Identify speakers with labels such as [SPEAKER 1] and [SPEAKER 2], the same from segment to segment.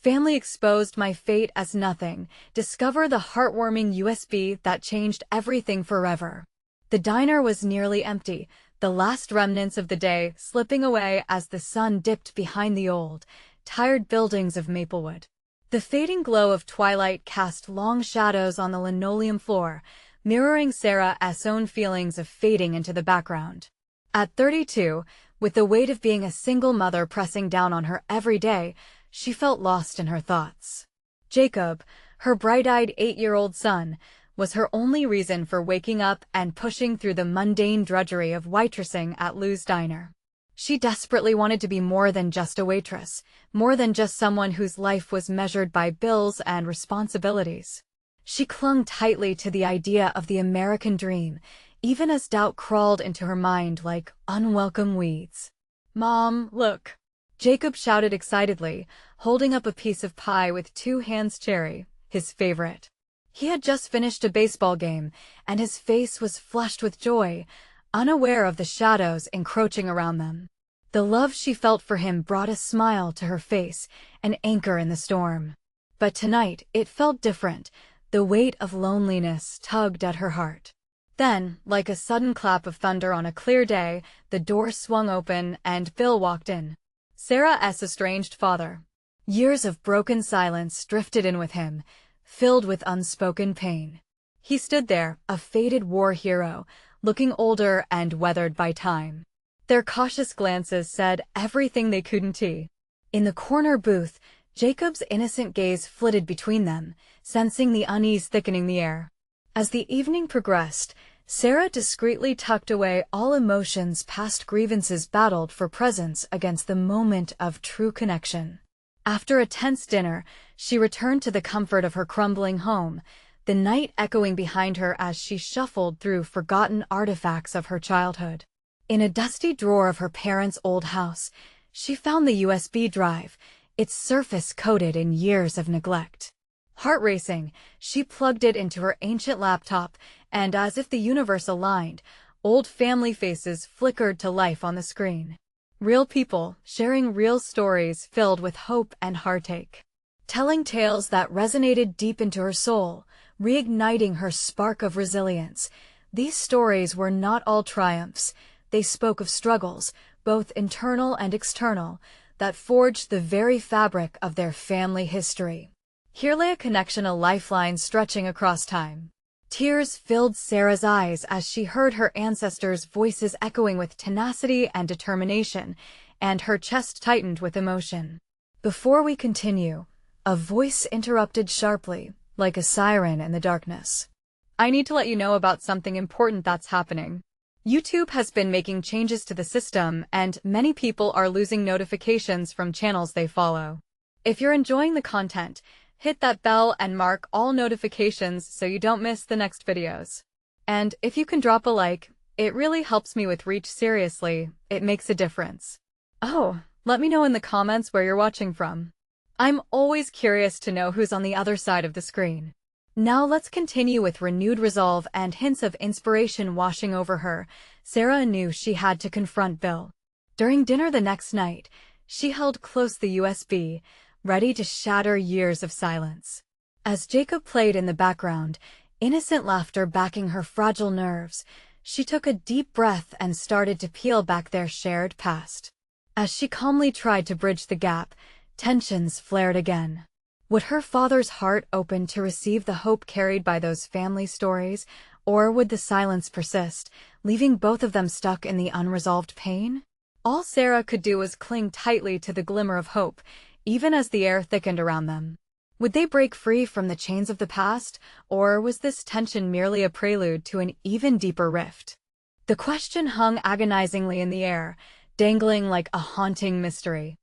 [SPEAKER 1] Family exposed my fate as nothing. Discover the heartwarming USB that changed everything forever. The diner was nearly empty, the last remnants of the day slipping away as the sun dipped behind the old, tired buildings of Maplewood. The fading glow of twilight cast long shadows on the linoleum floor, mirroring Sarah's own feelings of fading into the background. At 32, with the weight of being a single mother pressing down on her every day, she felt lost in her thoughts. Jacob, her bright-eyed 8-year-old son, was her only reason for waking up and pushing through the mundane drudgery of waitressing at Lou's diner. She desperately wanted to be more than just a waitress, more than just someone whose life was measured by bills and responsibilities. She clung tightly to the idea of the American dream, even as doubt crawled into her mind like unwelcome weeds. "Mom, look!" Jacob shouted excitedly, holding up a piece of pie with 2 hands cherry, his favorite. He had just finished a baseball game, and his face was flushed with joy, unaware of the shadows encroaching around them. The love she felt for him brought a smile to her face, an anchor in the storm. But tonight it felt different. The weight of loneliness tugged at her heart. Then, like a sudden clap of thunder on a clear day, the door swung open and Bill walked in. Sarah's estranged father. Years of broken silence drifted in with him, filled with unspoken pain. He stood there, a faded war hero, looking older and weathered by time. Their cautious glances said everything they couldn't see. In the corner booth, Jacob's innocent gaze flitted between them, sensing the unease thickening the air. As the evening progressed, Sarah discreetly tucked away all emotions past grievances battled for presence against the moment of true connection. After a tense dinner, she returned to the comfort of her crumbling home, the night echoing behind her as she shuffled through forgotten artifacts of her childhood. In a dusty drawer of her parents' old house, she found the USB drive, its surface coated in years of neglect. Heart racing, she plugged it into her ancient laptop, and as if the universe aligned, old family faces flickered to life on the screen. Real people, sharing real stories filled with hope and heartache. Telling tales that resonated deep into her soul, reigniting her spark of resilience. These stories were not all triumphs. They spoke of struggles, both internal and external, that forged the very fabric of their family history. Here lay a connection, a lifeline stretching across time. Tears filled Sarah's eyes as she heard her ancestors' voices echoing with tenacity and determination, and her chest tightened with emotion. Before we continue, a voice interrupted sharply, like a siren in the darkness. "I need to let you know about something important that's happening. YouTube has been making changes to the system, and many people are losing notifications from channels they follow. If you're enjoying the content, hit that bell and mark all notifications so you don't miss the next videos. And if you can drop a like, it really helps me with reach. Seriously, it makes a difference. Oh, let me know in the comments where you're watching from. I'm always curious to know who's on the other side of the screen." Now let's continue with renewed resolve and hints of inspiration washing over her. Sarah knew she had to confront Bill. During dinner the next night, she held close the USB, ready to shatter years of silence. As Jacob played in the background, innocent laughter backing her fragile nerves, she took a deep breath and started to peel back their shared past. As she calmly tried to bridge the gap, tensions flared again. Would her father's heart open to receive the hope carried by those family stories, or would the silence persist, leaving both of them stuck in the unresolved pain? All Sarah could do was cling tightly to the glimmer of hope, even as the air thickened around them. Would they break free from the chains of the past, or was this tension merely a prelude to an even deeper rift? The question hung agonizingly in the air, dangling like a haunting mystery.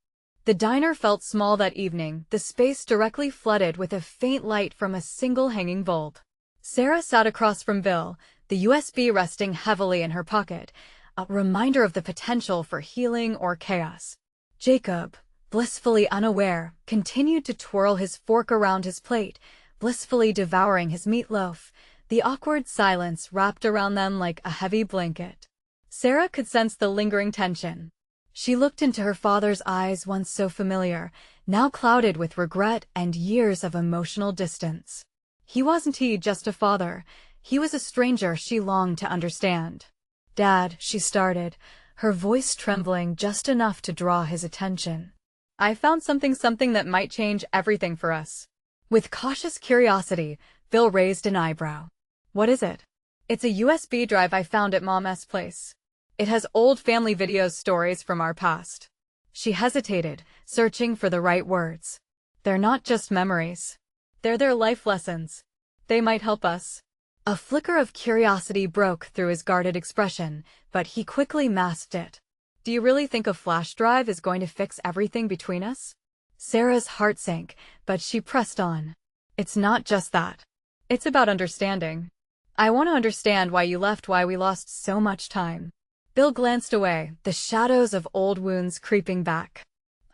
[SPEAKER 1] The diner felt small that evening, the space directly flooded with a faint light from a single hanging bulb. Sarah sat across from Bill, the USB resting heavily in her pocket, a reminder of the potential for healing or chaos. Jacob, blissfully unaware, continued to twirl his fork around his plate, blissfully devouring his meatloaf, the awkward silence wrapped around them like a heavy blanket. Sarah could sense the lingering tension. She looked into her father's eyes, once so familiar, now clouded with regret and years of emotional distance. He wasn't just a father, he was a stranger she longed to understand. "Dad," she started, her voice trembling just enough to draw his attention. "I found something that might change everything for us." With cautious curiosity, Bill raised an eyebrow. "What is it?" "It's a USB drive I found at Mom's place. It has old family videos, stories from our past." She hesitated, searching for the right words. "They're not just memories. They're their life lessons. They might help us." A flicker of curiosity broke through his guarded expression, but he quickly masked it. "Do you really think a flash drive is going to fix everything between us?" Sarah's heart sank, but she pressed on. "It's not just that. It's about understanding. I want to understand why you left, why we lost so much time." Bill glanced away, the shadows of old wounds creeping back.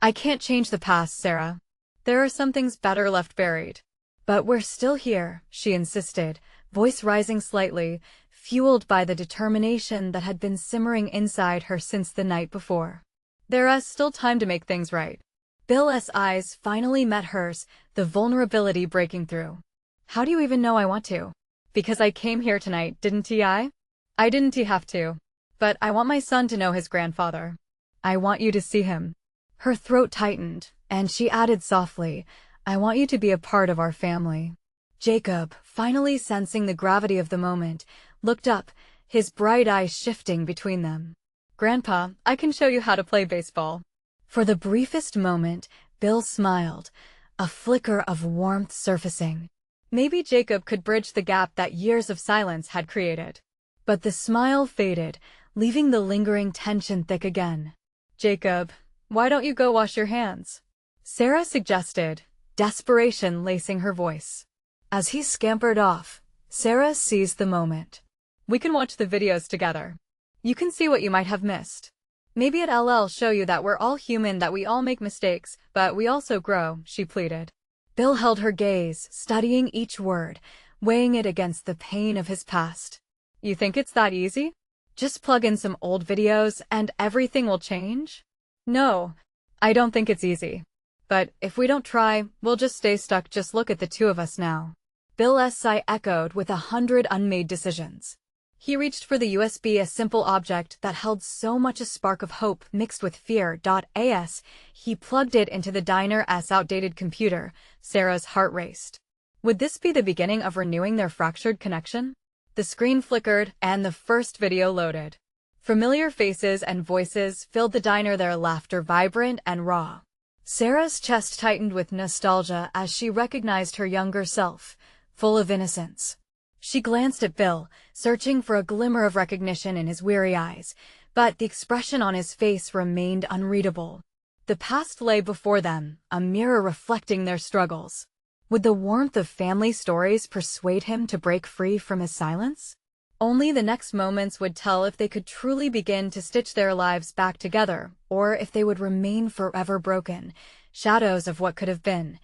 [SPEAKER 1] "I can't change the past, Sarah. There are some things better left buried." "But we're still here," she insisted, voice rising slightly, fueled by the determination that had been simmering inside her since the night before. "There is still time to make things right." Bill's eyes finally met hers, the vulnerability breaking through. "How do you even know I want to?" "Because I came here tonight, didn't I? I didn't have to. But I want my son to know his grandfather. I want you to see him." Her throat tightened, and she added softly, "I want you to be a part of our family." Jacob, finally sensing the gravity of the moment, looked up, his bright eyes shifting between them. "Grandpa, I can show you how to play baseball." For the briefest moment, Bill smiled, a flicker of warmth surfacing. Maybe Jacob could bridge the gap that years of silence had created. But the smile faded, leaving the lingering tension thick again. "Jacob, why don't you go wash your hands?" Sarah suggested, desperation lacing her voice. As he scampered off, Sarah seized the moment. "We can watch the videos together. You can see what you might have missed. Maybe it'll show you that we're all human, that we all make mistakes, but we also grow," she pleaded. Bill held her gaze, studying each word, weighing it against the pain of his past. "You think it's that easy? Just plug in some old videos and everything will change?" "No, I don't think it's easy. But if we don't try, we'll just stay stuck. Just look at the two of us now." Bill's sigh echoed with 100 unmade decisions. He reached for the USB, a simple object that held so much, a spark of hope mixed with fear. As he plugged it into the diner's outdated computer, Sarah's heart raced. Would this be the beginning of renewing their fractured connection? The screen flickered, and the first video loaded. Familiar faces and voices filled the diner, their laughter vibrant and raw. Sarah's chest tightened with nostalgia as she recognized her younger self, full of innocence. She glanced at Bill, searching for a glimmer of recognition in his weary eyes, but the expression on his face remained unreadable. The past lay before them, a mirror reflecting their struggles. Would the warmth of family stories persuade him to break free from his silence? Only the next moments would tell if they could truly begin to stitch their lives back together, or if they would remain forever broken, shadows of what could have been.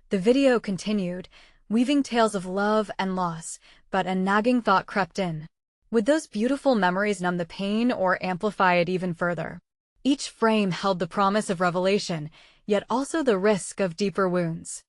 [SPEAKER 1] The video continued, weaving tales of love and loss, but a nagging thought crept in. Would those beautiful memories numb the pain or amplify it even further? Each frame held the promise of revelation, yet also the risk of deeper wounds.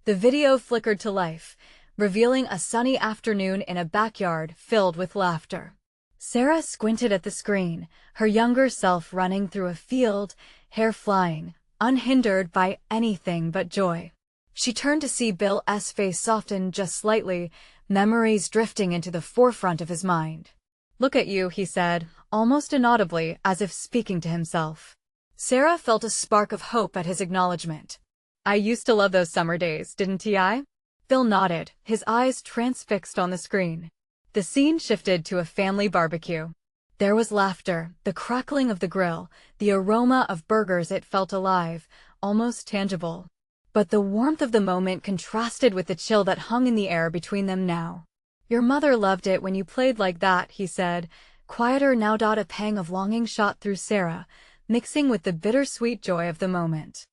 [SPEAKER 1] The video flickered to life, revealing a sunny afternoon in a backyard filled with laughter. Sarah squinted at the screen, her younger self running through a field, hair flying, unhindered by anything but joy. She turned to see Bill's face soften just slightly, memories drifting into the forefront of his mind. "Look at you," he said, almost inaudibly, as if speaking to himself. Sarah felt a spark of hope at his acknowledgement. "I used to love those summer days, didn't I?" Bill nodded, his eyes transfixed on the screen. The scene shifted to a family barbecue. There was laughter, the crackling of the grill, the aroma of burgers. It felt alive, almost tangible. But the warmth of the moment contrasted with the chill that hung in the air between them now. "Your mother loved it when you played like that," he said, quieter now. A pang of longing shot through Sarah, mixing with the bittersweet joy of the moment.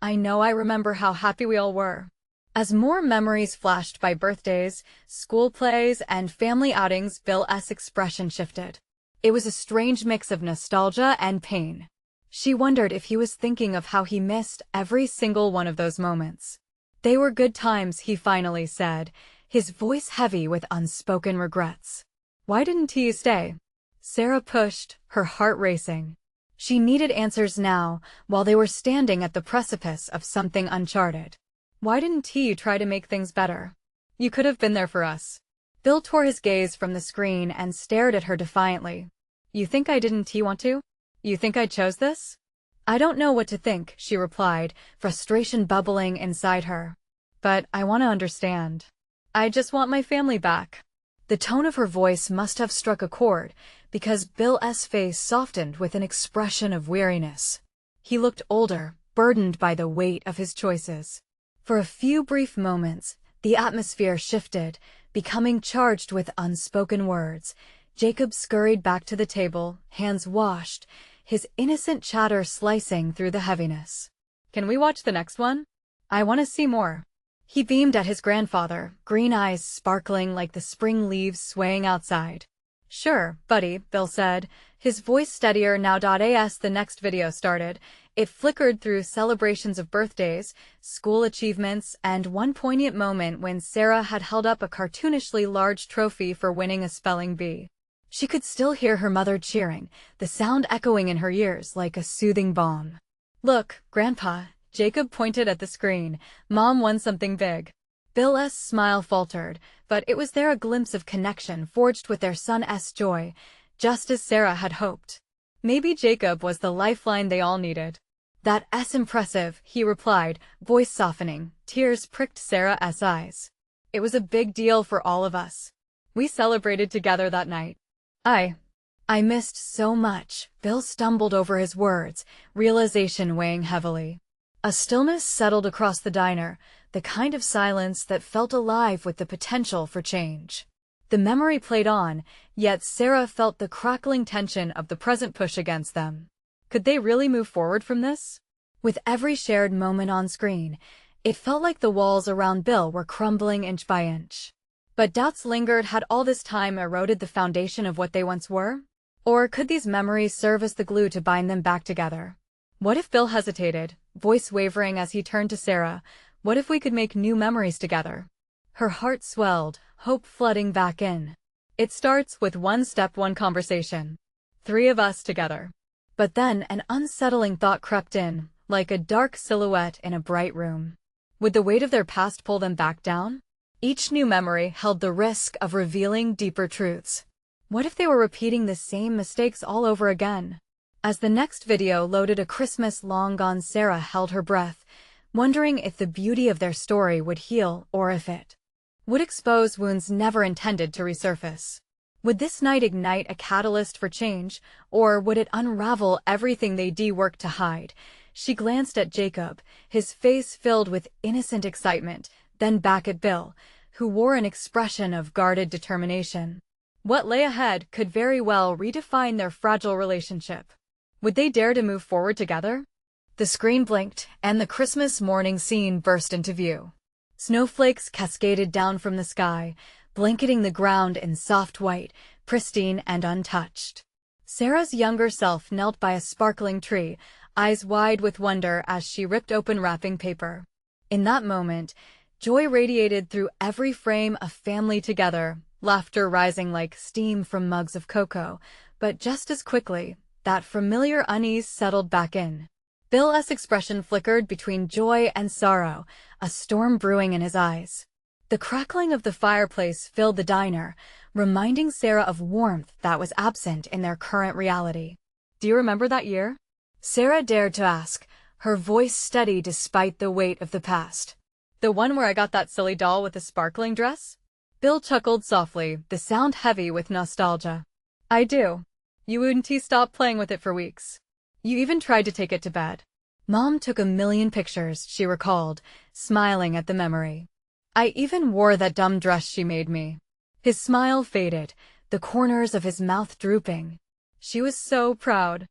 [SPEAKER 1] "I know, I remember how happy we all were." As more memories flashed by, birthdays, school plays, and family outings, Bill's expression shifted. It was a strange mix of nostalgia and pain. She wondered if he was thinking of how he missed every single one of those moments. They were good times, he finally said, his voice heavy with unspoken regrets. Why didn't he stay? Sarah pushed, her heart racing. She needed answers now, while they were standing at the precipice of something uncharted. Why didn't he try to make things better? You could have been there for us. Bill tore his gaze from the screen and stared at her defiantly. You think I didn't want to? You think I chose this? I don't know what to think, she replied, frustration bubbling inside her. But I want to understand. I just want my family back. The tone of her voice must have struck a chord, because Bill's face softened with an expression of weariness. He looked older, burdened by the weight of his choices. For a few brief moments, the atmosphere shifted, becoming charged with unspoken words. Jacob scurried back to the table, hands washed, his innocent chatter slicing through the heaviness. Can we watch the next one? I want to see more. He beamed at his grandfather, green eyes sparkling like the spring leaves swaying outside. Sure, buddy, Bill said, his voice steadier now. As the next video started, it flickered through celebrations of birthdays, school achievements, and one poignant moment when Sarah had held up a cartoonishly large trophy for winning a spelling bee. She could still hear her mother cheering, the sound echoing in her ears like a soothing balm. Look, Grandpa, Jacob pointed at the screen. Mom won something big. Bill's smile faltered, but it was there a glimpse of connection forged with their son's joy, just as Sarah had hoped. Maybe Jacob was the lifeline they all needed. That's impressive, he replied, voice softening. Tears pricked Sarah's eyes. It was a big deal for all of us. We celebrated together that night. I missed so much. Bill stumbled over his words, realization weighing heavily. A stillness settled across the diner, the kind of silence that felt alive with the potential for change. The memory played on, yet Sarah felt the crackling tension of the present push against them. Could they really move forward from this? With every shared moment on screen, it felt like the walls around Bill were crumbling inch by inch. But doubts lingered. Had all this time eroded the foundation of what they once were? Or could these memories serve as the glue to bind them back together? What if Bill hesitated, voice wavering as he turned to Sarah? What if we could make new memories together? Her heart swelled, hope flooding back in. It starts with one step, one conversation. 3 of us together. But then an unsettling thought crept in, like a dark silhouette in a bright room. Would the weight of their past pull them back down? Each new memory held the risk of revealing deeper truths. What if they were repeating the same mistakes all over again? As the next video loaded, a Christmas long gone, Sarah held her breath, wondering if the beauty of their story would heal or if it would expose wounds never intended to resurface. Would this night ignite a catalyst for change, or would it unravel everything they'd worked to hide? She glanced at Jacob, his face filled with innocent excitement, then back at Bill, who wore an expression of guarded determination. What lay ahead could very well redefine their fragile relationship. Would they dare to move forward together? The screen blinked, and the Christmas morning scene burst into view. Snowflakes cascaded down from the sky, blanketing the ground in soft white, pristine and untouched. Sarah's younger self knelt by a sparkling tree, eyes wide with wonder as she ripped open wrapping paper. In that moment, joy radiated through every frame. A family together, laughter rising like steam from mugs of cocoa, but just as quickly, that familiar unease settled back in. Bill's expression flickered between joy and sorrow, a storm brewing in his eyes. The crackling of the fireplace filled the diner, reminding Sarah of warmth that was absent in their current reality. Do you remember that year? Sarah dared to ask, her voice steady despite the weight of the past. The one where I got that silly doll with the sparkling dress? Bill chuckled softly, the sound heavy with nostalgia. I do. You wouldn't stop playing with it for weeks. You even tried to take it to bed. Mom took a million pictures, she recalled, smiling at the memory. I even wore that dumb dress she made me. His smile faded, the corners of his mouth drooping. She was so proud.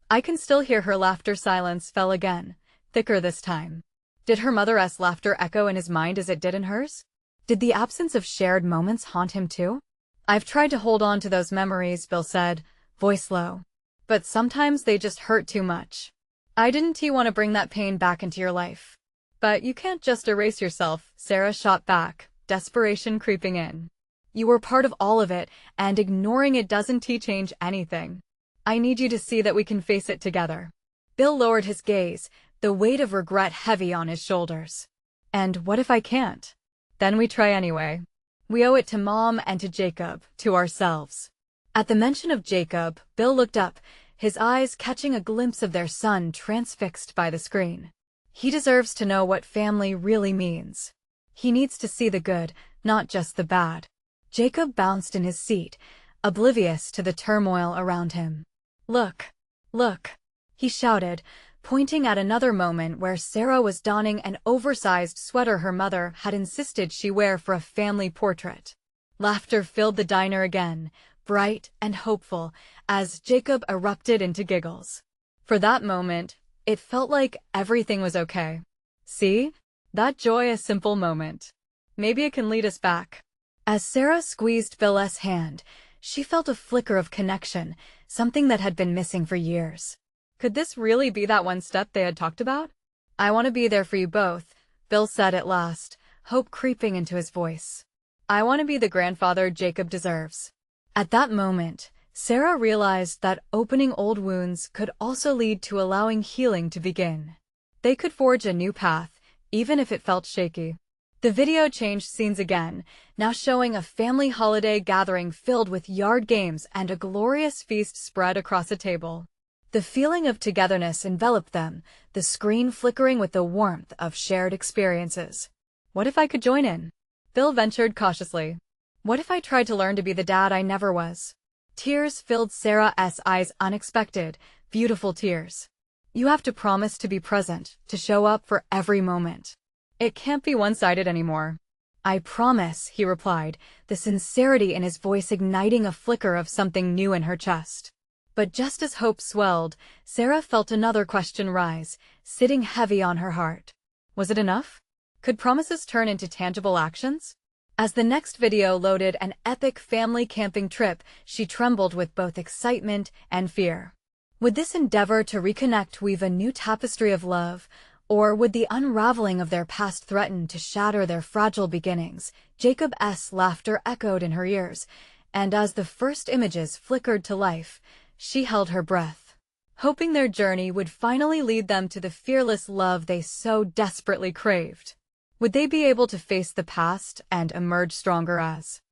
[SPEAKER 1] I can still hear her laughter. Silence fell again, thicker this time. Did her mother's laughter echo in his mind as it did in hers? Did the absence of shared moments haunt him too? I've tried to hold on to those memories, Bill said, voice low. but sometimes they just hurt too much. I didn't want to bring that pain back into your life. But you can't just erase yourself, Sarah shot back, desperation creeping in. You were part of all of it, and ignoring it doesn't change anything. I need you to see that we can face it together. Bill lowered his gaze, the weight of regret heavy on his shoulders. And what if I can't? Then we try anyway. We owe it to Mom and to Jacob, to ourselves. At the mention of Jacob, Bill looked up, his eyes catching a glimpse of their son transfixed by the screen. He deserves to know what family really means. He needs to see the good, not just the bad. Jacob bounced in his seat, oblivious to the turmoil around him. Look, look, he shouted, pointing at another moment where Sarah was donning an oversized sweater her mother had insisted she wear for a family portrait. Laughter filled the diner again, bright and hopeful, as Jacob erupted into giggles. For that moment, it felt like everything was okay. See? That joy, a simple moment. Maybe it can lead us back. As Sarah squeezed Bill's hand, she felt a flicker of connection, something that had been missing for years. Could this really be that one step they had talked about? I want to be there for you both, Bill said at last, hope creeping into his voice. I want to be the grandfather Jacob deserves. At that moment, Sarah realized that opening old wounds could also lead to allowing healing to begin. They could forge a new path, even if it felt shaky. The video changed scenes again, now showing a family holiday gathering filled with yard games and a glorious feast spread across a table. The feeling of togetherness enveloped them, the screen flickering with the warmth of shared experiences. What if I could join in? Bill ventured cautiously. What if I tried to learn to be the dad I never was? Tears filled Sarah's eyes, unexpected, beautiful tears. You have to promise to be present, to show up for every moment. It can't be one-sided anymore. I promise, he replied, the sincerity in his voice igniting a flicker of something new in her chest. But just as hope swelled, Sarah felt another question rise, sitting heavy on her heart. Was it enough? Could promises turn into tangible actions? As the next video loaded an epic family camping trip, she trembled with both excitement and fear. Would this endeavor to reconnect weave a new tapestry of love, or would the unraveling of their past threaten to shatter their fragile beginnings? Jacob's laughter echoed in her ears, and as the first images flickered to life, she held her breath, hoping their journey would finally lead them to the fearless love they so desperately craved. Would they be able to face the past and emerge stronger as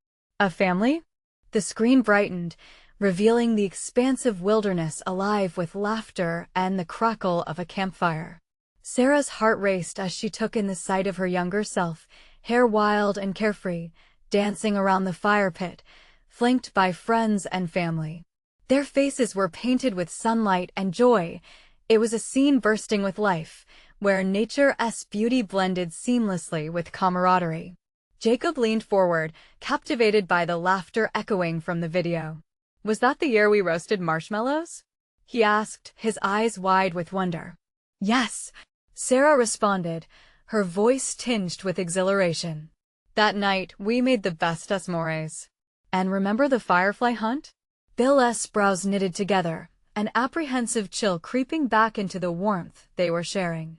[SPEAKER 1] a family? The screen brightened, revealing the expansive wilderness alive with laughter and the crackle of a campfire. Sarah's heart raced as she took in the sight of her younger self, hair wild and carefree, dancing around the fire pit, flanked by friends and family. Their faces were painted with sunlight and joy. It was a scene bursting with life, where nature's beauty blended seamlessly with camaraderie. Jacob leaned forward, captivated by the laughter echoing from the video. Was that the year we roasted marshmallows? He asked, his eyes wide with wonder. Yes, Sarah responded, her voice tinged with exhilaration. That night, we made the best s'mores. And remember the firefly hunt? Bill's brows knitted together, an apprehensive chill creeping back into the warmth they were sharing.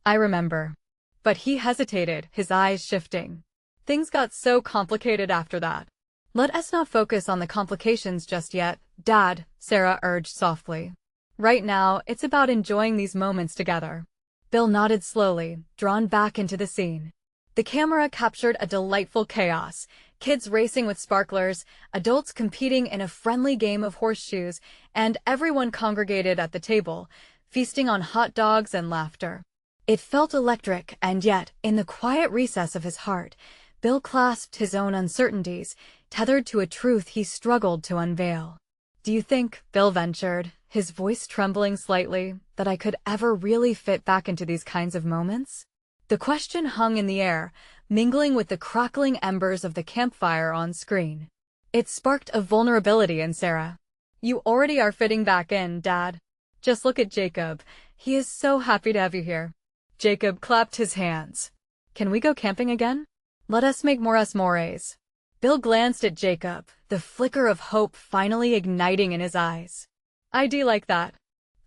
[SPEAKER 1] I remember. But he hesitated, his eyes shifting. Things got so complicated after that. Let us not focus on the complications just yet, Dad, Sarah urged softly. Right now, it's about enjoying these moments together. Bill nodded slowly, drawn back into the scene. The camera captured a delightful chaos, kids racing with sparklers, adults competing in a friendly game of horseshoes, and everyone congregated at the table, feasting on hot dogs and laughter. It felt electric, and yet, in the quiet recess of his heart, Bill clasped his own uncertainties, tethered to a truth he struggled to unveil. Do you think, Bill ventured, his voice trembling slightly, that I could ever really fit back into these kinds of moments? The question hung in the air, mingling with the crackling embers of the campfire on screen. It sparked a vulnerability in Sarah. You already are fitting back in, Dad. Just look at Jacob. He is so happy to have you here. Jacob clapped his hands. Can we go camping again? Let us make more s'mores. Bill glanced at Jacob, the flicker of hope finally igniting in his eyes. ID like that.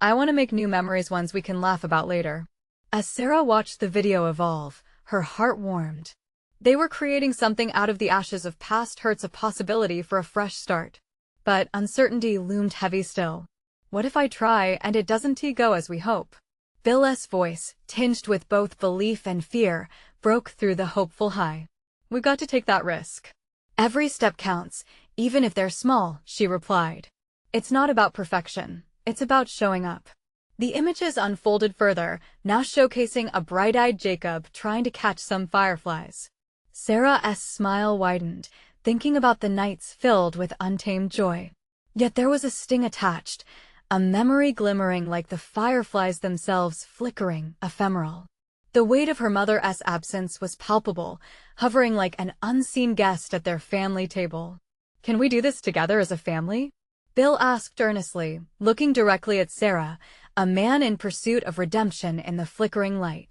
[SPEAKER 1] I want to make new memories, ones we can laugh about later. As Sarah watched the video evolve, her heart warmed. They were creating something out of the ashes of past hurts, a possibility for a fresh start. But uncertainty loomed heavy still. What if I try and it doesn't go as we hope? Bill's voice, tinged with both belief and fear, broke through the hopeful high. We've got to take that risk. Every step counts, even if they're small, she replied. It's not about perfection. It's about showing up. The images unfolded further, now showcasing a bright-eyed Jacob trying to catch some fireflies. Sarah's smile widened, thinking about the nights filled with untamed joy. Yet there was a sting attached, a memory glimmering like the fireflies themselves, flickering, ephemeral. The weight of her mother's absence was palpable, hovering like an unseen guest at their family table. Can we do this together as a family? Bill asked earnestly, looking directly at Sarah, a man in pursuit of redemption in the flickering light.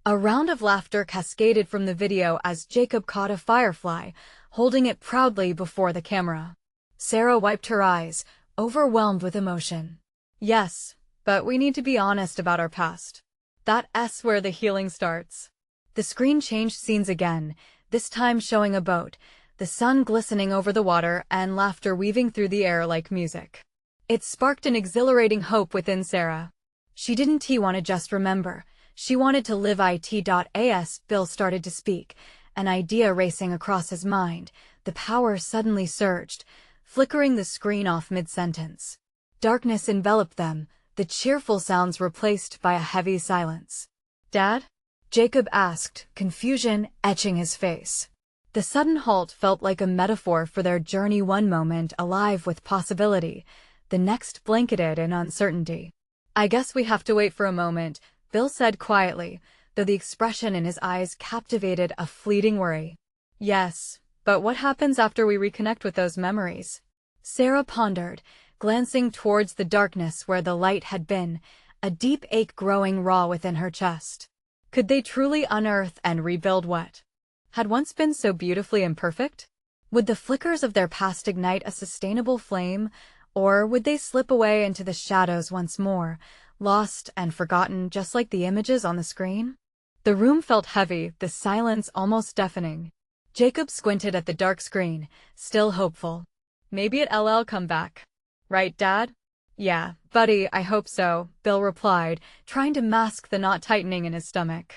[SPEAKER 1] A round of laughter cascaded from the video as Jacob caught a firefly, holding it proudly before the camera. Sarah wiped her eyes, overwhelmed with emotion. Yes, but we need to be honest about our past. That's where the healing starts. The screen changed scenes again, this time showing a boat, the sun glistening over the water and laughter weaving through the air like music. It sparked an exhilarating hope within Sarah. She didn't want to just remember. She wanted to live it. As Bill started to speak, an idea racing across his mind, the power suddenly surged, flickering the screen off mid-sentence. Darkness enveloped them, the cheerful sounds replaced by a heavy silence. Dad? Jacob asked, confusion etching his face. The sudden halt felt like a metaphor for their journey, one moment alive with possibility, the next blanketed in uncertainty. I guess we have to wait for a moment, Bill said quietly, though the expression in his eyes captivated a fleeting worry. Yes, but what happens after we reconnect with those memories? Sarah pondered, glancing towards the darkness where the light had been, a deep ache growing raw within her chest. Could they truly unearth and rebuild what had once been so beautifully imperfect? Would the flickers of their past ignite a sustainable flame, or would they slip away into the shadows once more, lost and forgotten just like the images on the screen? The room felt heavy, the silence almost deafening. Jacob squinted at the dark screen, still hopeful. Maybe it'll come back. Right, Dad? Yeah, buddy, I hope so, Bill replied, trying to mask the knot tightening in his stomach.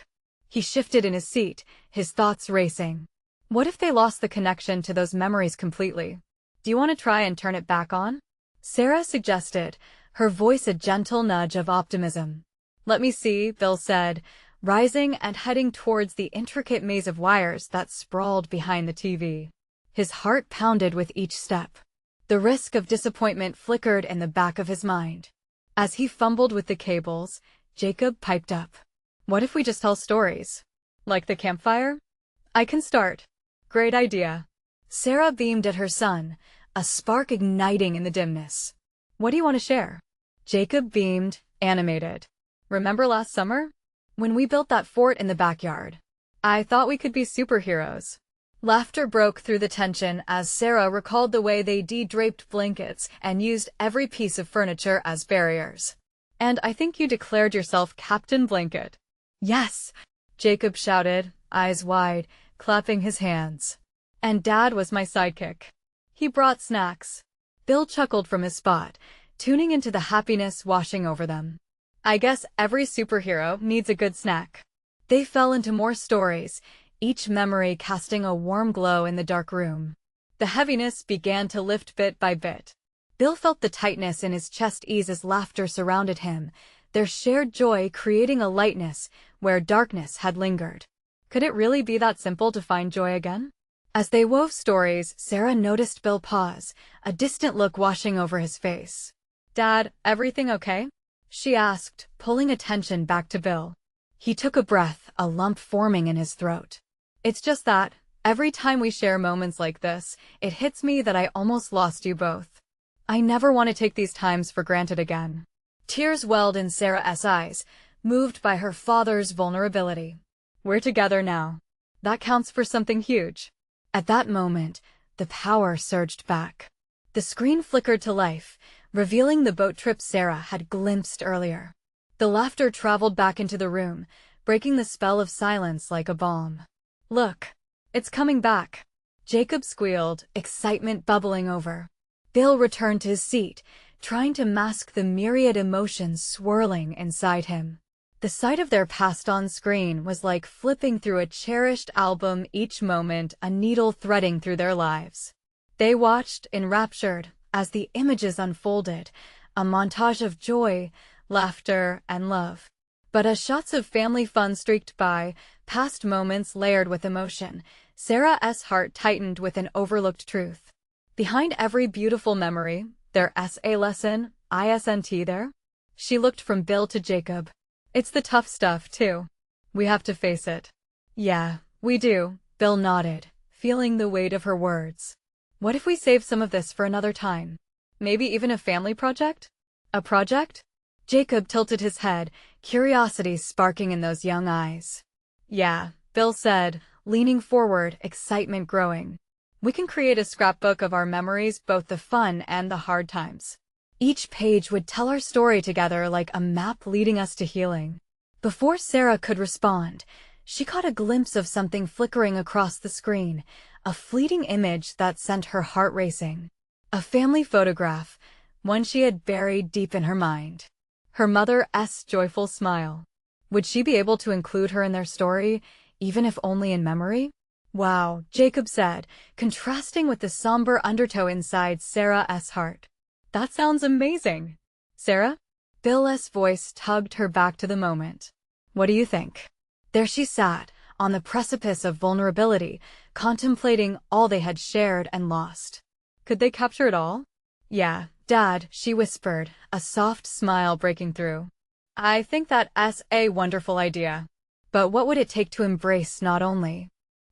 [SPEAKER 1] He shifted in his seat, his thoughts racing. What if they lost the connection to those memories completely? Do you want to try and turn it back on? Sarah suggested, her voice a gentle nudge of optimism. Let me see, Bill said, rising and heading towards the intricate maze of wires that sprawled behind the TV. His heart pounded with each step. The risk of disappointment flickered in the back of his mind. As he fumbled with the cables, Jacob piped up. What if we just tell stories? Like the campfire? I can start. Great idea. Sarah beamed at her son, a spark igniting in the dimness. What do you want to share? Jacob beamed, animated. Remember last summer? When we built that fort in the backyard? I thought we could be superheroes. Laughter broke through the tension as Sarah recalled the way they de-draped blankets and used every piece of furniture as barriers. And I think you declared yourself Captain Blanket. Yes, Jacob shouted, eyes wide, clapping his hands. And Dad was my sidekick. He brought snacks. Bill chuckled from his spot, tuning into the happiness washing over them. I guess every superhero needs a good snack. They fell into more stories, each memory casting a warm glow in the dark room. The heaviness began to lift bit by bit. Bill felt the tightness in his chest ease as laughter surrounded him, their shared joy creating a lightness where darkness had lingered. Could it really be that simple to find joy again? As they wove stories, Sarah noticed Bill pause, a distant look washing over his face. Dad, everything okay? She asked, pulling attention back to Bill. He took a breath, a lump forming in his throat. It's just that, every time we share moments like this, it hits me that I almost lost you both. I never want to take these times for granted again. Tears welled in Sarah's eyes, moved by her father's vulnerability. We're together now. That counts for something huge. At that moment, the power surged back. The screen flickered to life, revealing the boat trip Sarah had glimpsed earlier. The laughter traveled back into the room, breaking the spell of silence like a bomb. "Look, it's coming back," Jacob squealed, excitement bubbling over. Bill returned to his seat, trying to mask the myriad emotions swirling inside him. The sight of their past on screen was like flipping through a cherished album, each moment a needle threading through their lives. They watched, enraptured, as the images unfolded, a montage of joy, laughter, and love. But as shots of family fun streaked by, past moments layered with emotion, Sarah's heart tightened with an overlooked truth. Behind every beautiful memory, their SA lesson, ISNT there? She looked from Bill to Jacob. "It's the tough stuff, too. We have to face it." "Yeah, we do," Bill nodded, feeling the weight of her words. "What if we save some of this for another time? Maybe even a family project?" "A project?" Jacob tilted his head, curiosity sparking in those young eyes. "Yeah," Bill said, leaning forward, excitement growing. "We can create a scrapbook of our memories, both the fun and the hard times. Each page would tell our story together like a map leading us to healing." Before Sarah could respond, she caught a glimpse of something flickering across the screen, a fleeting image that sent her heart racing. A family photograph, one she had buried deep in her mind. Her mother's joyful smile. Would she be able to include her in their story, even if only in memory? "Wow," Jacob said, contrasting with the somber undertow inside Sarah's heart. "That sounds amazing." "Sarah?" Bill's voice tugged her back to the moment. "What do you think?" There she sat, on the precipice of vulnerability, contemplating all they had shared and lost. Could they capture it all? "Yeah, Dad," she whispered, a soft smile breaking through. "I think that's a wonderful idea. But what would it take to embrace not only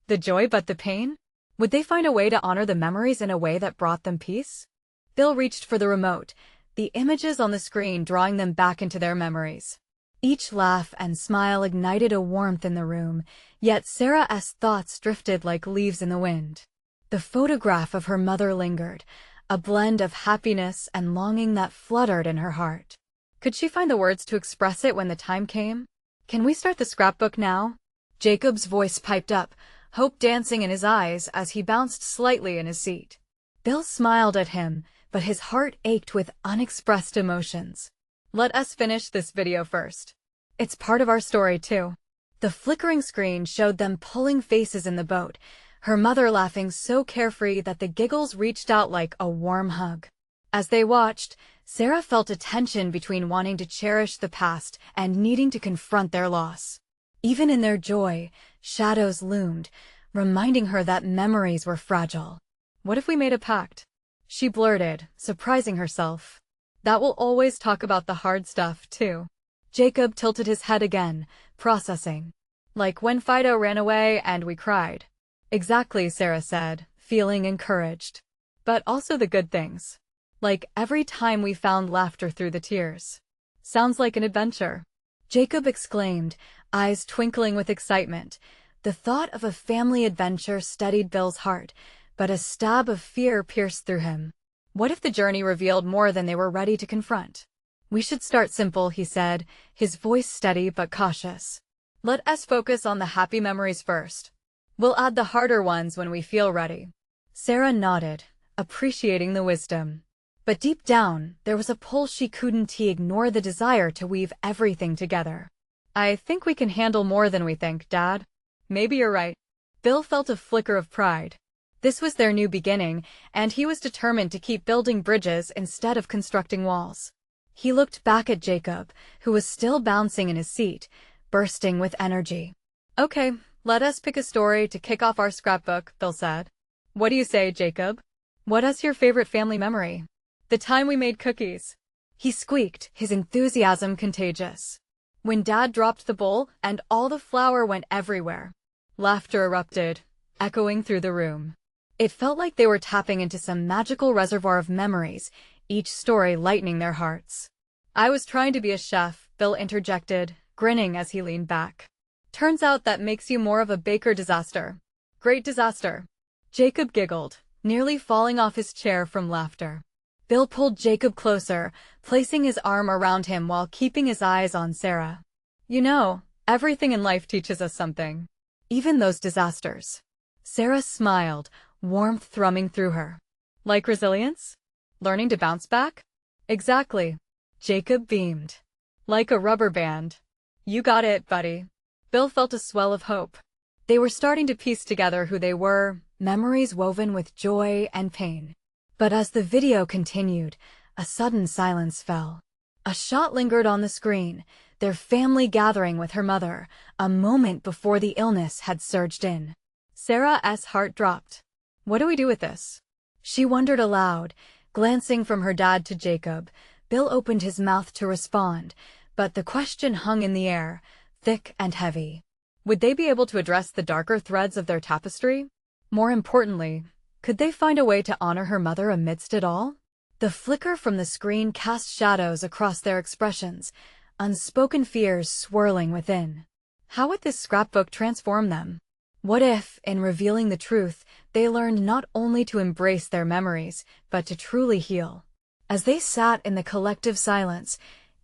[SPEAKER 1] the joy but the pain? Would they find a way to honor the memories in a way that brought them peace?" Bill reached for the remote, the images on the screen drawing them back into their memories. Each laugh and smile ignited a warmth in the room, yet Sarah's thoughts drifted like leaves in the wind. The photograph of her mother lingered, a blend of happiness and longing that fluttered in her heart. Could she find the words to express it when the time came? "Can we start the scrapbook now?" Jacob's voice piped up, hope dancing in his eyes as he bounced slightly in his seat. Bill smiled at him, but his heart ached with unexpressed emotions. "Let us finish this video first. It's part of our story, too." The flickering screen showed them pulling faces in the boat, her mother laughing so carefree that the giggles reached out like a warm hug. As they watched, Sarah felt a tension between wanting to cherish the past and needing to confront their loss. Even in their joy, shadows loomed, reminding her that memories were fragile. "What if we made a pact?" she blurted, surprising herself. "That we'll always talk about the hard stuff, too." Jacob tilted his head again, processing. "Like when Fido ran away and we cried." "Exactly," Sarah said, feeling encouraged. "But also the good things. Like every time we found laughter through the tears." "Sounds like an adventure," Jacob exclaimed, eyes twinkling with excitement. The thought of a family adventure steadied Bill's heart, but a stab of fear pierced through him. What if the journey revealed more than they were ready to confront? "We should start simple," he said, his voice steady but cautious. "Let us focus on the happy memories first. We'll add the harder ones when we feel ready." Sarah nodded, appreciating the wisdom. But deep down, there was a pull she couldn't ignore, the desire to weave everything together. "I think we can handle more than we think, Dad." "Maybe you're right." Bill felt a flicker of pride. This was their new beginning, and he was determined to keep building bridges instead of constructing walls. He looked back at Jacob, who was still bouncing in his seat, bursting with energy. "Okay, let us pick a story to kick off our scrapbook," Bill said. "What do you say, Jacob? What is your favorite family memory?" "The time we made cookies," he squeaked, his enthusiasm contagious. "When Dad dropped the bowl and all the flour went everywhere." Laughter erupted, echoing through the room. It felt like they were tapping into some magical reservoir of memories, each story lightening their hearts. "I was trying to be a chef," Bill interjected, grinning as he leaned back. "Turns out that makes you more of a baker disaster." "Great disaster." Jacob giggled, nearly falling off his chair from laughter. Bill pulled Jacob closer, placing his arm around him while keeping his eyes on Sarah. You know, everything in life teaches us something. Even those disasters. Sarah smiled, warmth thrumming through her. Like resilience? Learning to bounce back? Exactly. Jacob beamed. Like a rubber band. You got it, buddy. Bill felt a swell of hope. They were starting to piece together who they were, memories woven with joy and pain. But as the video continued, a sudden silence fell. A shot lingered on the screen, their family gathering with her mother, a moment before the illness had surged in. Sarah's heart dropped. What do we do with this? She wondered aloud, glancing from her dad to Jacob. Bill opened his mouth to respond, but the question hung in the air, thick and heavy. Would they be able to address the darker threads of their tapestry? More importantly, could they find a way to honor her mother amidst it all? The flicker from the screen cast shadows across their expressions, unspoken fears swirling within. How would this scrapbook transform them? What if, in revealing the truth, they learned not only to embrace their memories, but to truly heal? As they sat in the collective silence,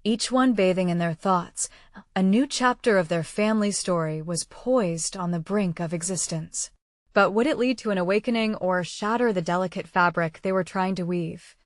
[SPEAKER 1] each one bathing in their thoughts, a new chapter of their family's story was poised on the brink of existence. But would it lead to an awakening or shatter the delicate fabric they were trying to weave?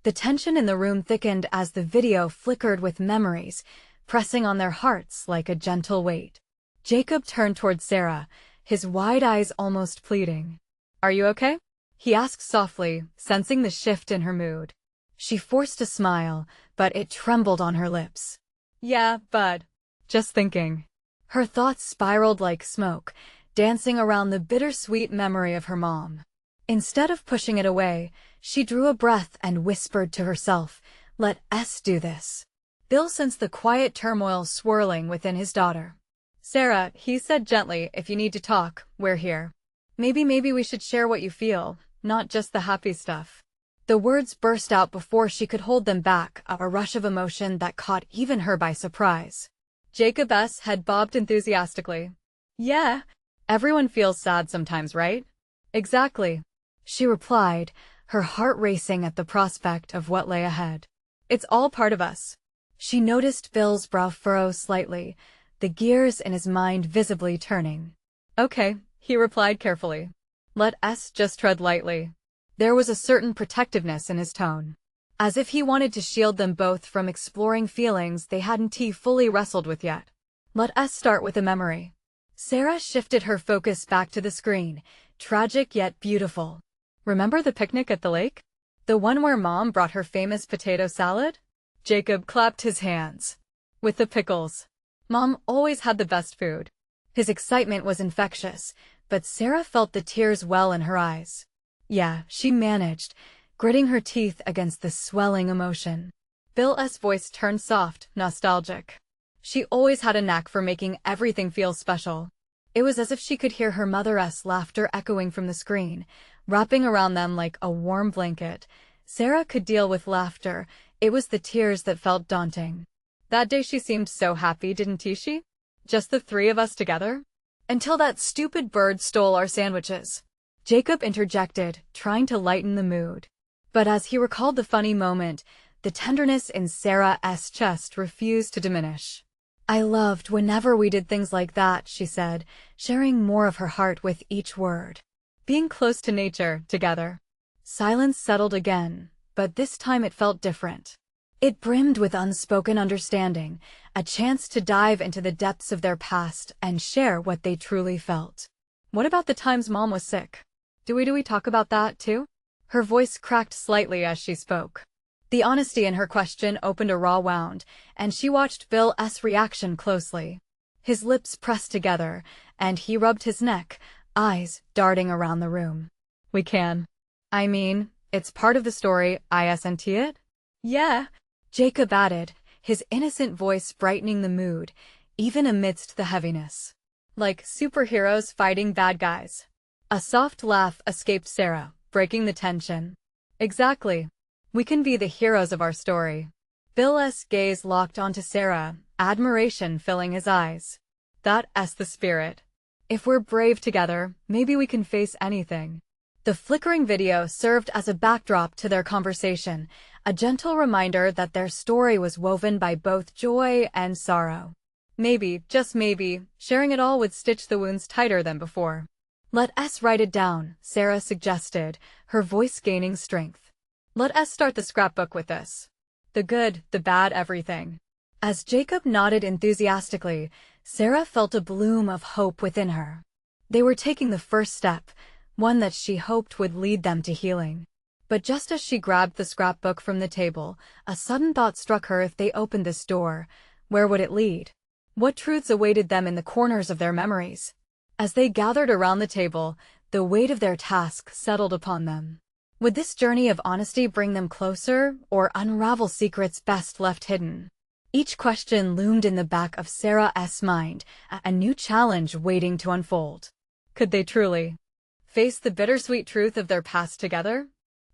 [SPEAKER 1] The tension in the room thickened as the video flickered with memories, pressing on their hearts like a gentle weight. Jacob turned toward Sarah, his wide eyes almost pleading. Are you okay? He asked softly, sensing the shift in her mood. She forced a smile, but it trembled on her lips. Yeah, bud. Just thinking. Her thoughts spiraled like smoke, dancing around the bittersweet memory of her mom. Instead of pushing it away, she drew a breath and whispered to herself, let us do this. Bill sensed the quiet turmoil swirling within his daughter. Sarah, he said gently, if you need to talk, we're here. Maybe we should share what you feel, not just the happy stuff. The words burst out before she could hold them back, a rush of emotion that caught even her by surprise. Jacob's head bobbed enthusiastically. Yeah. Everyone feels sad sometimes, right? Exactly. She replied, her heart racing at the prospect of what lay ahead. It's all part of us. She noticed Bill's brow furrow slightly, the gears in his mind visibly turning. Okay, he replied carefully. Let us just tread lightly. There was a certain protectiveness in his tone, as if he wanted to shield them both from exploring feelings they hadn't fully wrestled with yet. Let us start with a memory. Sarah shifted her focus back to the screen, tragic yet beautiful. Remember the picnic at the lake? The one where Mom brought her famous potato salad? Jacob clapped his hands. With the pickles. Mom always had the best food. His excitement was infectious, but Sarah felt the tears well in her eyes. Yeah, she managed, gritting her teeth against the swelling emotion. Bill's voice turned soft, nostalgic. She always had a knack for making everything feel special. It was as if she could hear her mother's laughter echoing from the screen, wrapping around them like a warm blanket. Sarah could deal with laughter. It was the tears that felt daunting. That day she seemed so happy, didn't she? Just the three of us together? Until that stupid bird stole our sandwiches. Jacob interjected, trying to lighten the mood. But as he recalled the funny moment, the tenderness in Sarah's chest refused to diminish. I loved whenever we did things like that, she said, sharing more of her heart with each word. Being close to nature, together. Silence settled again, but this time it felt different. It brimmed with unspoken understanding, a chance to dive into the depths of their past and share what they truly felt. What about the times Mom was sick? Do we talk about that, too? Her voice cracked slightly as she spoke. The honesty in her question opened a raw wound, and she watched Bill's reaction closely. His lips pressed together, and he rubbed his neck, eyes darting around the room. We can. I mean, it's part of the story, isn't it? Yeah, Jacob added, his innocent voice brightening the mood, even amidst the heaviness. Like superheroes fighting bad guys. A soft laugh escaped Sarah, breaking the tension. Exactly. We can be the heroes of our story. Bill's gaze locked onto Sarah, admiration filling his eyes. That's the spirit. If we're brave together, maybe we can face anything. The flickering video served as a backdrop to their conversation, a gentle reminder that their story was woven by both joy and sorrow. Maybe, just maybe, sharing it all would stitch the wounds tighter than before. "Let us write it down," Sarah suggested, her voice gaining strength. "Let us start the scrapbook with this. The good, the bad, everything." As Jacob nodded enthusiastically, Sarah felt a bloom of hope within her. They were taking the first step, one that she hoped would lead them to healing. But just as she grabbed the scrapbook from the table, a sudden thought struck her. If they opened this door, where would it lead? What truths awaited them in the corners of their memories? As they gathered around the table, the weight of their task settled upon them. Would this journey of honesty bring them closer, or unravel secrets best left hidden? Each question loomed in the back of Sarah's mind, a new challenge waiting to unfold. Could they truly face the bittersweet truth of their past together?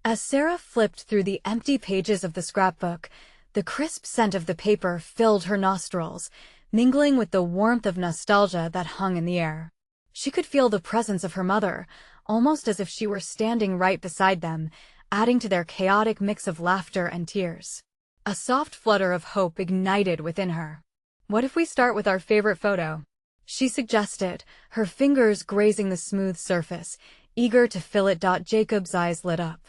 [SPEAKER 1] As Sarah flipped through the empty pages of the scrapbook, the crisp scent of the paper filled her nostrils, mingling with the warmth of nostalgia that hung in the air. She could feel the presence of her mother, almost as if she were standing right beside them, adding to their chaotic mix of laughter and tears. A soft flutter of hope ignited within her. "What if we start with our favorite photo?" she suggested, her fingers grazing the smooth surface, eager to fill it. Jacob's eyes lit up.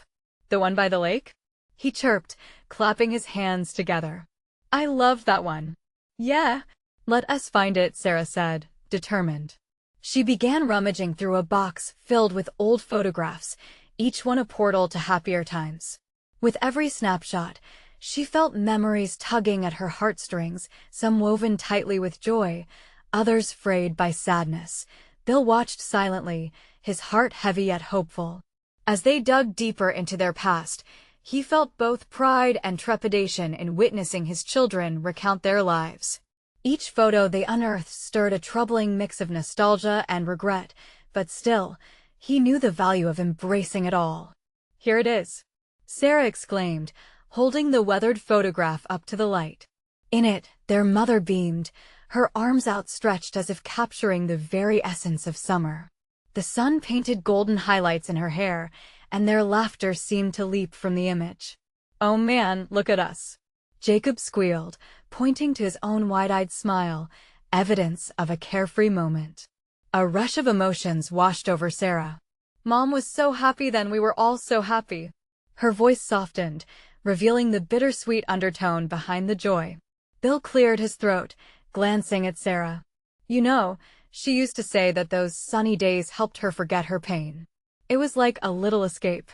[SPEAKER 1] "The one by the lake?" he chirped, clapping his hands together. "I loved that one." "Yeah, let us find it," Sarah said, determined. She began rummaging through a box filled with old photographs, each one a portal to happier times. With every snapshot, she felt memories tugging at her heartstrings, some woven tightly with joy, others frayed by sadness. Bill watched silently, his heart heavy yet hopeful. As they dug deeper into their past, he felt both pride and trepidation in witnessing his children recount their lives. Each photo they unearthed stirred a troubling mix of nostalgia and regret, but still, he knew the value of embracing it all. "Here it is," Sarah exclaimed, holding the weathered photograph up to the light. In it, their mother beamed, her arms outstretched as if capturing the very essence of summer. The sun painted golden highlights in her hair, and their laughter seemed to leap from the image. "Oh man, look at us," Jacob squealed, pointing to his own wide-eyed smile, evidence of a carefree moment. A rush of emotions washed over Sarah. "Mom was so happy then, we were all so happy." Her voice softened, revealing the bittersweet undertone behind the joy. Bill cleared his throat, glancing at Sarah. "You know, she used to say that those sunny days helped her forget her pain. It was like a little escape."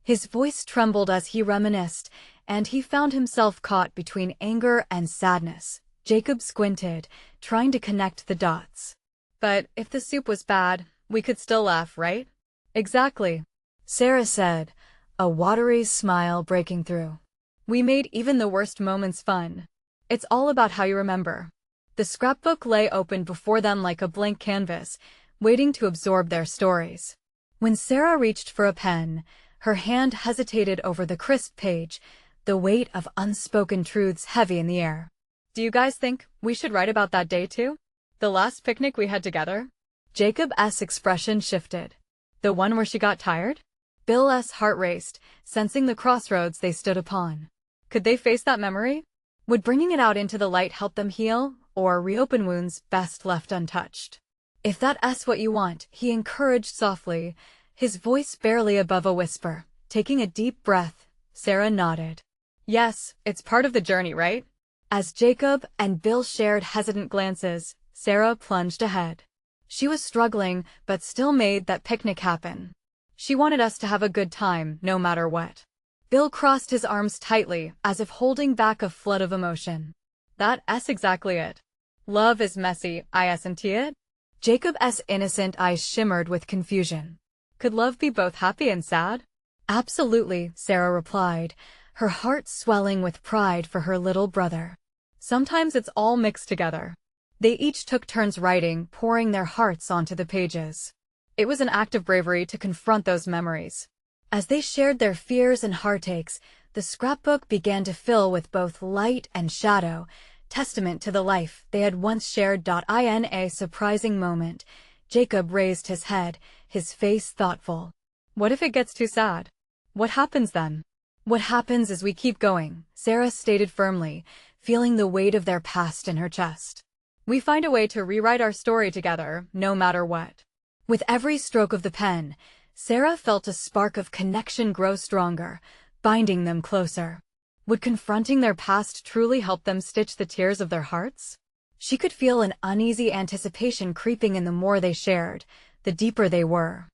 [SPEAKER 1] His voice trembled as he reminisced, and he found himself caught between anger and sadness. Jacob squinted, trying to connect the dots. "But if the soup was bad, we could still laugh, right?" "Exactly," Sarah said, a watery smile breaking through. "We made even the worst moments fun. It's all about how you remember." The scrapbook lay open before them like a blank canvas, waiting to absorb their stories. When Sarah reached for a pen, her hand hesitated over the crisp page, the weight of unspoken truths heavy in the air. "Do you guys think we should write about that day too? The last picnic we had together?" Jacob's expression shifted. "The one where she got tired?" Bill's heart raced, sensing the crossroads they stood upon. Could they face that memory? Would bringing it out into the light help them heal, or reopen wounds best left untouched? "If that's what you want," he encouraged softly, his voice barely above a whisper. Taking a deep breath, Sarah nodded. "Yes, it's part of the journey, right?" As Jacob and Bill shared hesitant glances, Sarah plunged ahead. She was struggling, but still made that picnic happen. She wanted us to have a good time, no matter what. Bill crossed his arms tightly, as if holding back a flood of emotion. "That's exactly it. Love is messy, isn't it?" Jacob's innocent eyes shimmered with confusion. "Could love be both happy and sad?" "Absolutely," Sarah replied, her heart swelling with pride for her little brother. "Sometimes it's all mixed together." They each took turns writing, pouring their hearts onto the pages. It was an act of bravery to confront those memories. As they shared their fears and heartaches, the scrapbook began to fill with both light and shadow, testament to the life they had once shared. In a surprising moment, Jacob raised his head, his face thoughtful. What if it gets too sad? What happens then? What happens is we keep going, Sarah stated firmly, feeling the weight of their past in her chest. We find a way to rewrite our story together, no matter what. With every stroke of the pen, Sarah felt a spark of connection grow stronger, binding them closer. Would confronting their past truly help them stitch the tears of their hearts? She could feel an uneasy anticipation creeping in the more they shared, the deeper they were.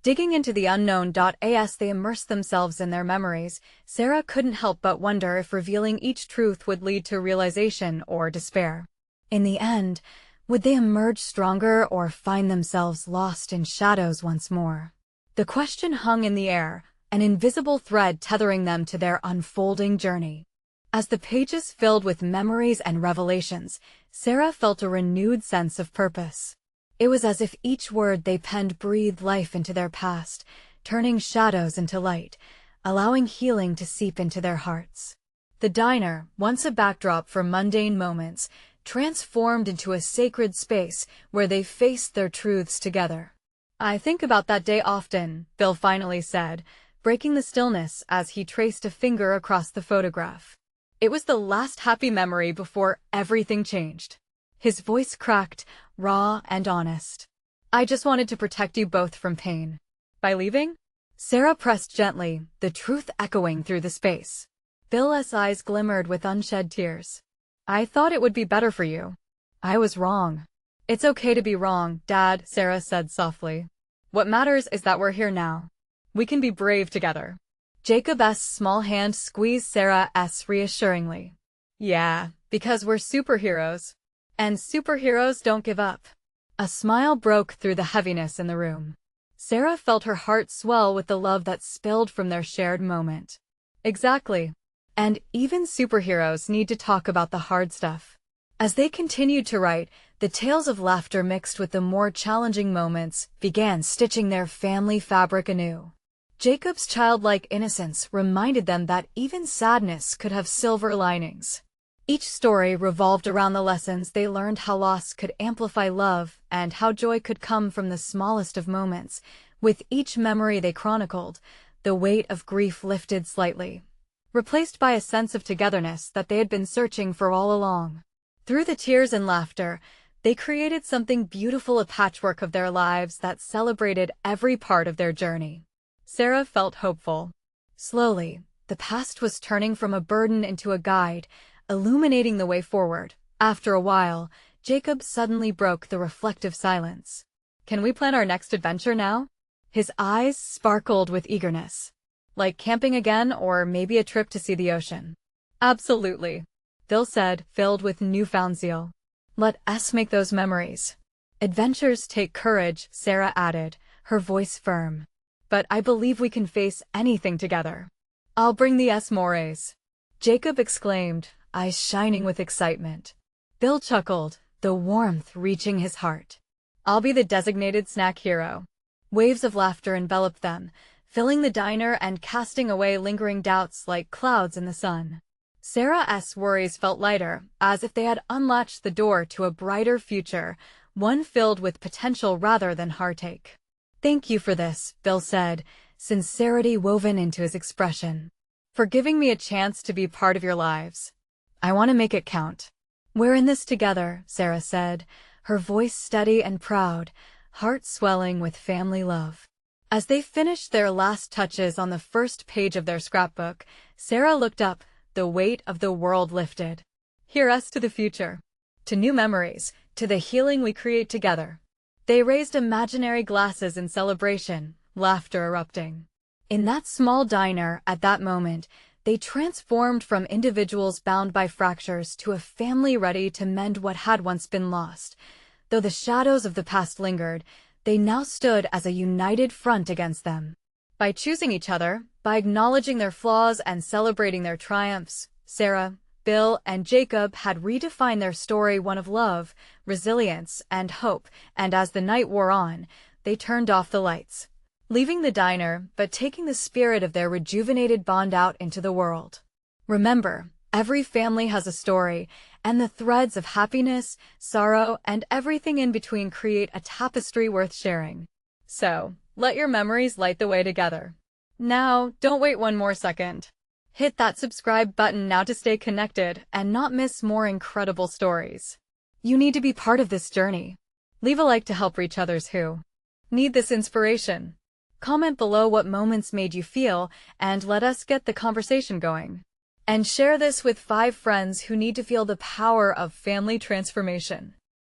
[SPEAKER 1] Digging into the unknown as they immersed themselves in their memories, Sarah couldn't help but wonder if revealing each truth would lead to realization or despair. In the end, would they emerge stronger or find themselves lost in shadows once more? The question hung in the air, an invisible thread tethering them to their unfolding journey. As the pages filled with memories and revelations, Sarah felt a renewed sense of purpose. It was as if each word they penned breathed life into their past, turning shadows into light, allowing healing to seep into their hearts. The diner, once a backdrop for mundane moments, transformed into a sacred space where they faced their truths together. "I think about that day often," Bill finally said, breaking the stillness as he traced a finger across the photograph. It was the last happy memory before everything changed. His voice cracked, raw and honest. "I just wanted to protect you both from pain." "By leaving?" Sarah pressed gently, the truth echoing through the space. Bill's eyes glimmered with unshed tears. "I thought it would be better for you. I was wrong." "It's okay to be wrong, Dad," Sarah said softly. "What matters is that we're here now. We can be brave together." Jacob's small hand squeezed Sarah's reassuringly. "Yeah, because we're superheroes. And superheroes don't give up." A smile broke through the heaviness in the room. Sarah felt her heart swell with the love that spilled from their shared moment. "Exactly. And even superheroes need to talk about the hard stuff." As they continued to write, the tales of laughter mixed with the more challenging moments began stitching their family fabric anew. Jacob's childlike innocence reminded them that even sadness could have silver linings. Each story revolved around the lessons they learned, how loss could amplify love and how joy could come from the smallest of moments. With each memory they chronicled, the weight of grief lifted slightly, replaced by a sense of togetherness that they had been searching for all along. Through the tears and laughter, they created something beautiful, a patchwork of their lives that celebrated every part of their journey. Sarah felt hopeful. Slowly, the past was turning from a burden into a guide, illuminating the way forward. After a while, Jacob suddenly broke the reflective silence. "Can we plan our next adventure now?" His eyes sparkled with eagerness. "Like camping again, or maybe a trip to see the ocean?" "Absolutely," Bill said, filled with newfound zeal. "Let us make those memories." "Adventures take courage," Sarah added, her voice firm. "But I believe we can face anything together." "I'll bring the s'mores," Jacob exclaimed, eyes shining with excitement. Bill chuckled, the warmth reaching his heart. "I'll be the designated snack hero." Waves of laughter enveloped them, filling the diner and casting away lingering doubts like clouds in the sun. Sarah's worries felt lighter, as if they had unlatched the door to a brighter future, one filled with potential rather than heartache. "Thank you for this," Bill said, sincerity woven into his expression. "For giving me a chance to be part of your lives. I want to make it count." "We're in this together," Sarah said, her voice steady and proud, heart swelling with family love. As they finished their last touches on the first page of their scrapbook, Sarah looked up, the weight of the world lifted. "Here's to the future. To new memories, to the healing we create together." They raised imaginary glasses in celebration, laughter erupting. In that small diner, at that moment, they transformed from individuals bound by fractures to a family ready to mend what had once been lost. Though the shadows of the past lingered, they now stood as a united front against them. By choosing each other, by acknowledging their flaws and celebrating their triumphs, Sarah, Bill, and Jacob had redefined their story, one of love, resilience, and hope, and as the night wore on, they turned off the lights, leaving the diner, but taking the spirit of their rejuvenated bond out into the world. Remember, every family has a story, and the threads of happiness, sorrow, and everything in between create a tapestry worth sharing. So, Let your memories light the way together. Now, don't wait one more second. Hit that subscribe button now to stay connected and not miss more incredible stories. You need to be part of this journey. Leave a like to help reach others who need this inspiration. Comment below what moments made you feel, and let us get the conversation going. And share this with 5 friends who need to feel the power of family transformation.